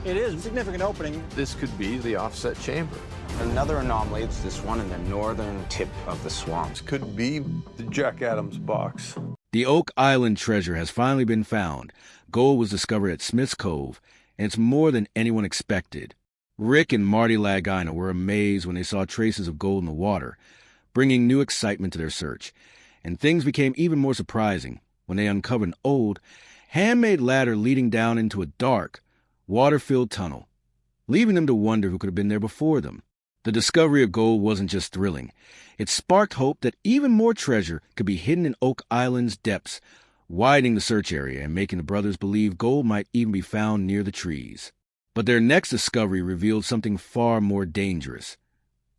It is a significant opening. This could be the offset chamber. Another anomaly, it's this one in the northern tip of the swamps. Could be the Jack Adams box. The Oak Island treasure has finally been found. Gold was discovered at Smith's Cove, and it's more than anyone expected. Rick and Marty Lagina were amazed when they saw traces of gold in the water, bringing new excitement to their search. And things became even more surprising when they uncovered an old, handmade ladder leading down into a dark, water-filled tunnel, leaving them to wonder who could have been there before them. The discovery of gold wasn't just thrilling. It sparked hope that even more treasure could be hidden in Oak Island's depths, widening the search area and making the brothers believe gold might even be found near the trees. But their next discovery revealed something far more dangerous.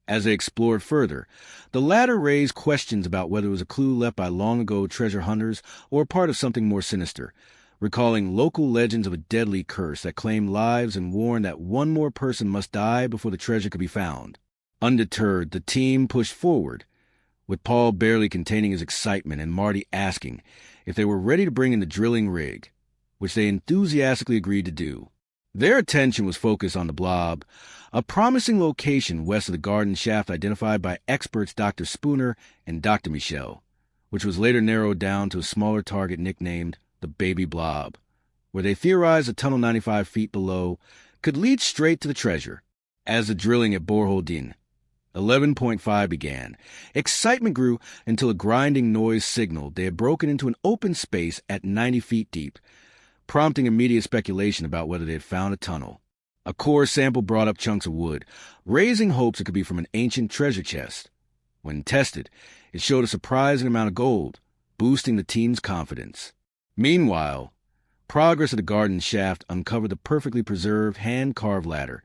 As they explored further, the ladder raised questions about whether it was a clue left by long-ago treasure hunters or part of something more sinister, recalling local legends of a deadly curse that claimed lives and warned that one more person must die before the treasure could be found. Undeterred, the team pushed forward, with Paul barely containing his excitement and Marty asking if they were ready to bring in the drilling rig, which they enthusiastically agreed to do. Their attention was focused on the blob, a promising location west of the garden shaft identified by experts Dr. Spooner and Dr. Michel, which was later narrowed down to a smaller target nicknamed the Baby Blob, where they theorized a tunnel 95 feet below could lead straight to the treasure. As the drilling at Borehole Din 11.5 began, excitement grew until a grinding noise signaled they had broken into an open space at 90 feet deep, prompting immediate speculation about whether they had found a tunnel. A core sample brought up chunks of wood, raising hopes it could be from an ancient treasure chest. When tested, it showed a surprising amount of gold, boosting the team's confidence. Meanwhile, progress at the garden shaft uncovered the perfectly preserved hand-carved ladder,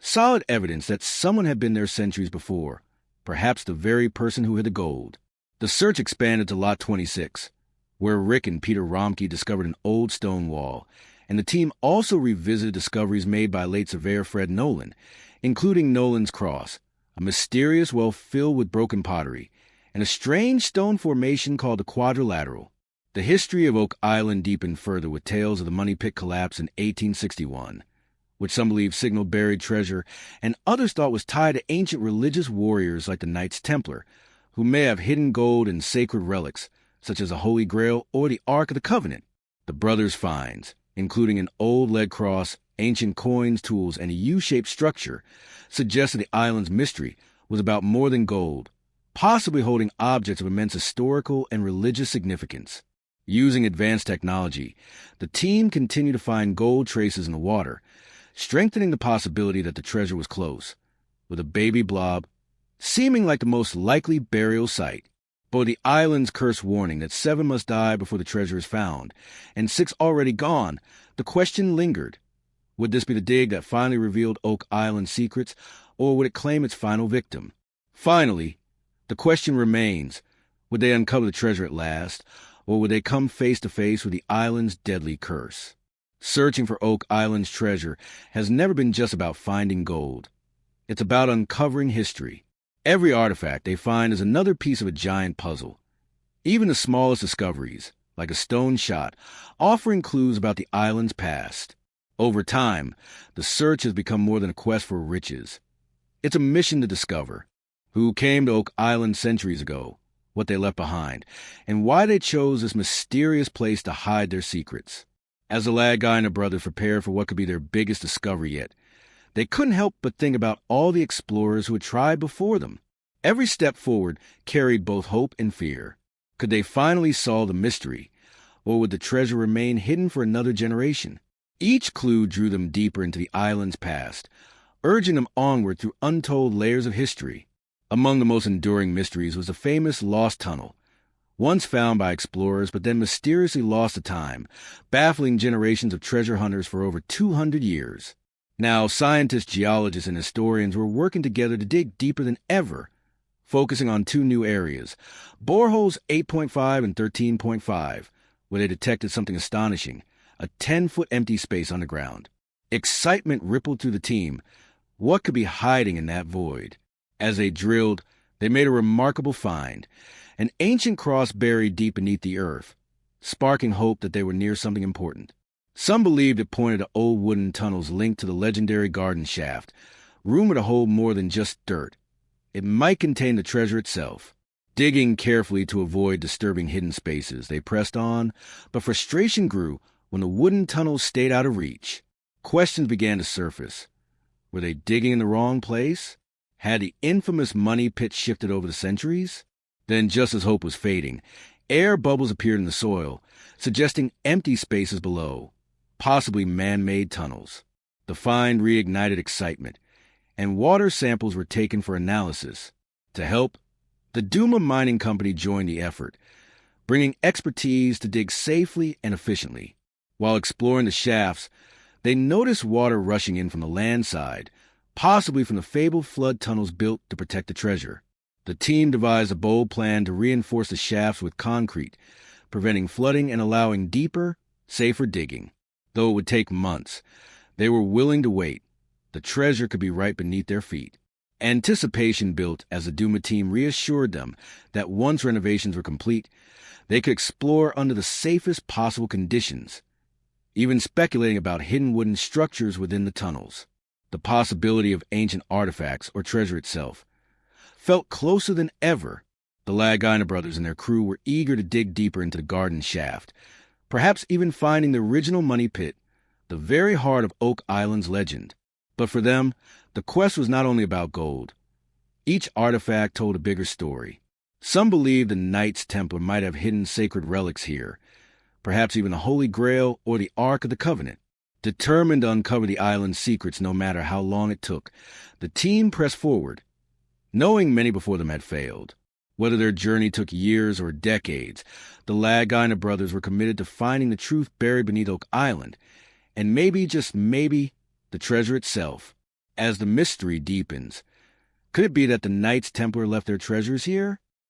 solid evidence that someone had been there centuries before, perhaps the very person who hid the gold. The search expanded to Lot 26, where Rick and Peter Romke discovered an old stone wall, and the team also revisited discoveries made by late surveyor Fred Nolan, including Nolan's Cross, a mysterious well filled with broken pottery, and a strange stone formation called the Quadrilateral. The history of Oak Island deepened further with tales of the Money Pit collapse in 1861, which some believed signaled buried treasure, and others thought was tied to ancient religious warriors like the Knights Templar, who may have hidden gold and sacred relics, such as a Holy Grail or the Ark of the Covenant. The brothers' finds, including an old lead cross, ancient coins, tools, and a U-shaped structure, suggested the island's mystery was about more than gold, possibly holding objects of immense historical and religious significance. Using advanced technology, the team continued to find gold traces in the water, strengthening the possibility that the treasure was close, with a Baby Blob seeming like the most likely burial site. But the island's curse warning that 7 must die before the treasure is found, and 6 already gone, the question lingered. Would this be the dig that finally revealed Oak Island's secrets, or would it claim its final victim? Finally, the question remains, would they uncover the treasure at last, or would they come face to face with the island's deadly curse? Searching for Oak Island's treasure has never been just about finding gold. It's about uncovering history. Every artifact they find is another piece of a giant puzzle. Even the smallest discoveries, like a stone shot, offering clues about the island's past. Over time, the search has become more than a quest for riches. It's a mission to discover who came to Oak Island centuries ago, what they left behind, and why they chose this mysterious place to hide their secrets. As the Lagina brothers prepared for what could be their biggest discovery yet, they couldn't help but think about all the explorers who had tried before them. Every step forward carried both hope and fear. Could they finally solve the mystery, or would the treasure remain hidden for another generation? Each clue drew them deeper into the island's past, urging them onward through untold layers of history. Among the most enduring mysteries was the famous Lost Tunnel, once found by explorers but then mysteriously lost to time, baffling generations of treasure hunters for over 200 years. Now, scientists, geologists, and historians were working together to dig deeper than ever, focusing on 2 new areas, boreholes 8.5 and 13.5, where they detected something astonishing, a 10-foot empty space underground. Excitement rippled through the team. What could be hiding in that void? As they drilled, they made a remarkable find, an ancient cross buried deep beneath the earth, sparking hope that they were near something important. Some believed it pointed to old wooden tunnels linked to the legendary garden shaft, rumored to hold more than just dirt. It might contain the treasure itself. Digging carefully to avoid disturbing hidden spaces, they pressed on, but frustration grew when the wooden tunnels stayed out of reach. Questions began to surface. Were they digging in the wrong place? Had the infamous money pit shifted over the centuries? Then, just as hope was fading, air bubbles appeared in the soil, suggesting empty spaces below, possibly man-made tunnels. The find reignited excitement, and water samples were taken for analysis. To help, the Duma Mining Company joined the effort, bringing expertise to dig safely and efficiently. While exploring the shafts, they noticed water rushing in from the land side, possibly from the fabled flood tunnels built to protect the treasure. The team devised a bold plan to reinforce the shafts with concrete, preventing flooding and allowing deeper, safer digging. Though it would take months, they were willing to wait. The treasure could be right beneath their feet. Anticipation built as the Duma team reassured them that once renovations were complete, they could explore under the safest possible conditions, even speculating about hidden wooden structures within the tunnels. The possibility of ancient artifacts or treasure itself felt closer than ever. The Lagina brothers and their crew were eager to dig deeper into the garden shaft, perhaps even finding the original money pit, the very heart of Oak Island's legend. But for them, the quest was not only about gold. Each artifact told a bigger story. Some believed the Knights Templar might have hidden sacred relics here, perhaps even the Holy Grail or the Ark of the Covenant. Determined to uncover the island's secrets no matter how long it took, the team pressed forward, knowing many before them had failed. Whether their journey took years or decades, the Lagina brothers were committed to finding the truth buried beneath Oak Island, and maybe, just maybe, the treasure itself. As the mystery deepens, could it be that the Knights Templar left their treasures here?